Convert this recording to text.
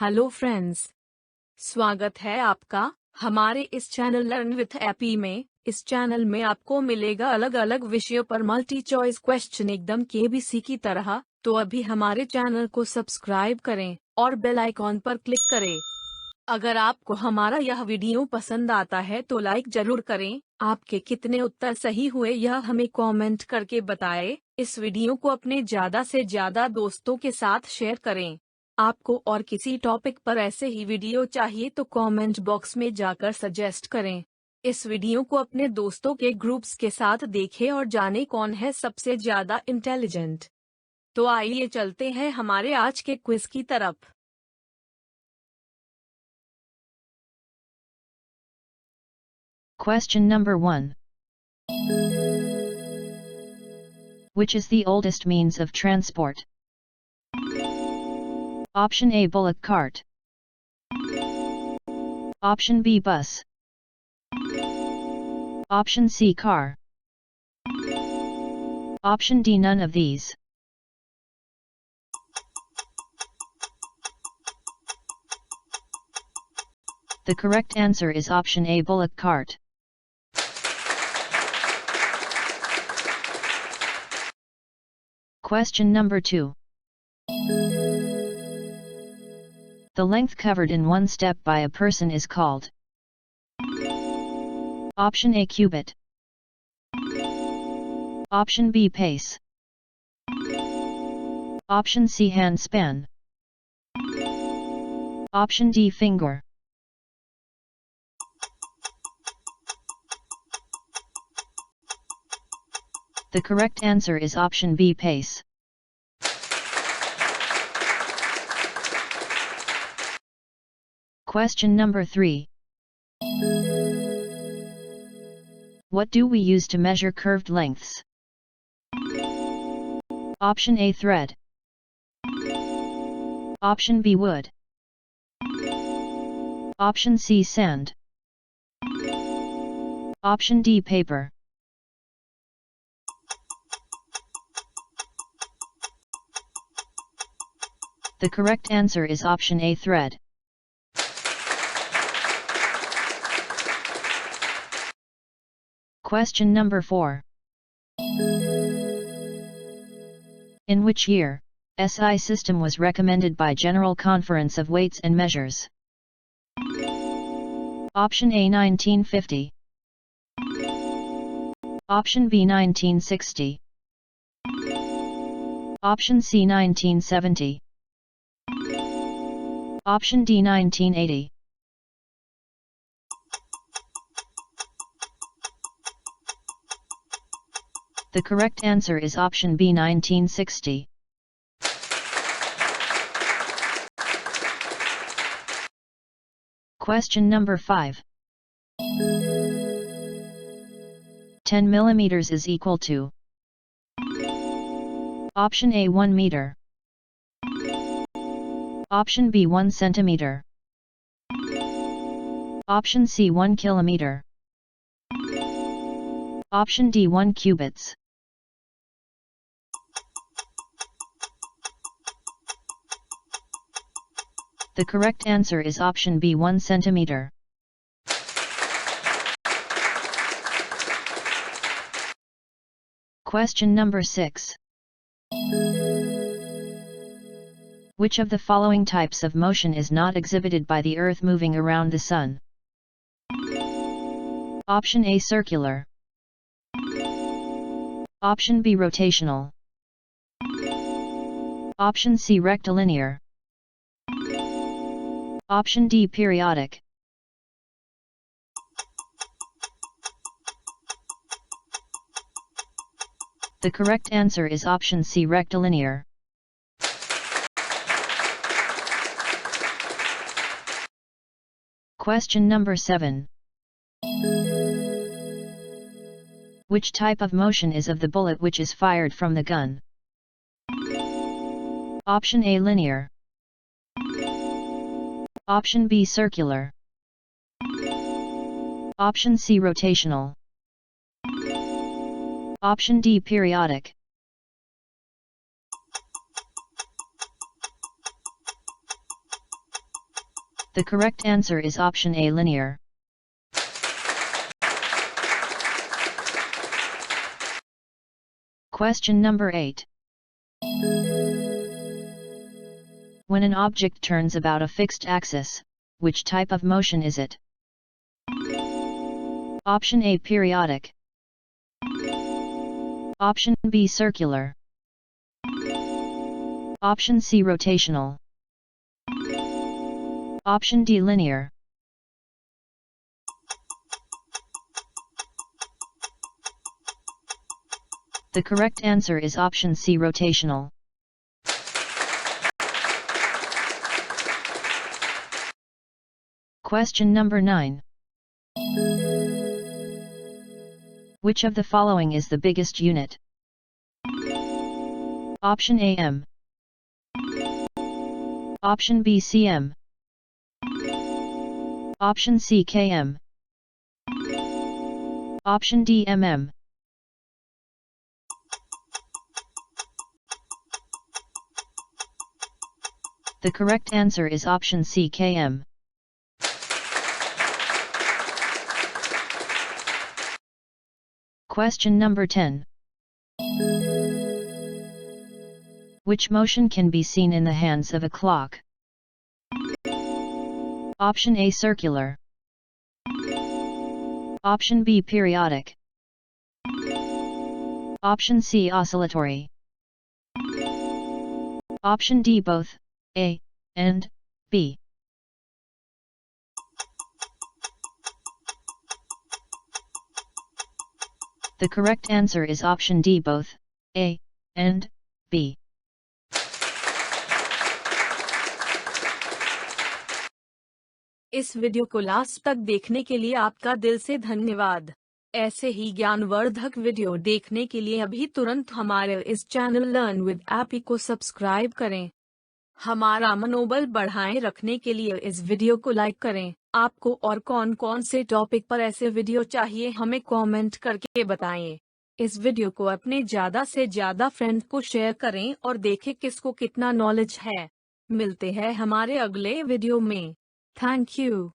Hello friends, स्वागत है आपका हमारे इस चैनल लर्न विथ एपी में। इस चैनल में आपको मिलेगा अलग अलग विषयों पर मल्टी चॉइस क्वेश्चन एकदम केबीसी की तरह। तो अभी हमारे चैनल को सब्सक्राइब करें और बेल आइकॉन पर क्लिक करें। अगर आपको हमारा यह वीडियो पसंद आता है तो लाइक जरूर करें। आपके कितने उत्तर सही हुए यह हमें कमेंट करके बताएं। इस वीडियो को अपने ज्यादा से ज्यादा दोस्तों के साथ शेयर करें। आपको और किसी टॉपिक पर ऐसे ही वीडियो चाहिए तो कमेंट बॉक्स में जाकर सजेस्ट करें। इस वीडियो को अपने दोस्तों के ग्रुप्स के साथ देखें और जाने कौन है सबसे ज्यादा इंटेलिजेंट। तो आइए चलते हैं हमारे आज के क्विज की तरफ। Question number 1. Which is the oldest means of transport? Option A, bullock cart. Option B, bus. Option C, car. Option D, none of these. The correct answer is option A, bullock cart. Question number 2. The length covered in one step by a person is called. Option A, cubit. Option B, pace. Option C, handspan. Option D, finger. The correct answer is option B, pace. Question number 3. What do we use to measure curved lengths? Option A, thread. Option B, wood. Option C, sand. Option D, paper. The correct answer is option A, thread. Question number 4. In which year, SI system was recommended by General Conference of Weights and Measures? Option A, 1950. Option B, 1960. Option C, 1970. Option D, 1980. The correct answer is option B, 1960. Question number 5. 10 mm is equal to. Option A, 1 meter. Option B, 1 centimeter. Option C, 1 kilometer. Option D, 1 cubits. The correct answer is option B, 1 centimeter. Question number 6. Which of the following types of motion is not exhibited by the Earth moving around the Sun? Option A, circular. Option B, rotational. Option C, rectilinear. Option D, periodic. The correct answer is option C, rectilinear. Question number 7. Which type of motion is of the bullet which is fired from the gun? Option A, linear. Option B, circular. Option C, rotational. Option D, periodic. The correct answer is option A, linear. Question number 8. When an object turns about a fixed axis, which type of motion is it? Option A, periodic. Option B, circular. Option C, rotational. Option D, linear. The correct answer is option C, rotational. Question number 9. Which of the following is the biggest unit? Option A, m. Option B, cm. Option C, km. Option D, mm. The correct answer is option C, km. Question number 10. Which motion can be seen in the hands of a clock? Option A, circular. Option B, periodic. Option C, oscillatory. Option D, both A and B. The correct answer is option D, both A and B. इस video को last तक देखने के लिए आपका दिल से धन्यवाद। ऐसे ही ज्ञानवर्धक वीडियो देखने के लिए अभी तुरंत हमारे इस चैनल लर्न विद एपी को सब्सक्राइब करें। हमारा मनोबल बढ़ाए रखने के लिए इस वीडियो को लाइक करें। आपको और कौन कौन से टॉपिक पर ऐसे वीडियो चाहिए हमें कमेंट करके बताएं। इस वीडियो को अपने ज़्यादा से ज़्यादा फ्रेंड को शेयर करें और देखें किसको कितना नॉलेज है। मिलते हैं हमारे अगले वीडियो में। Thank you.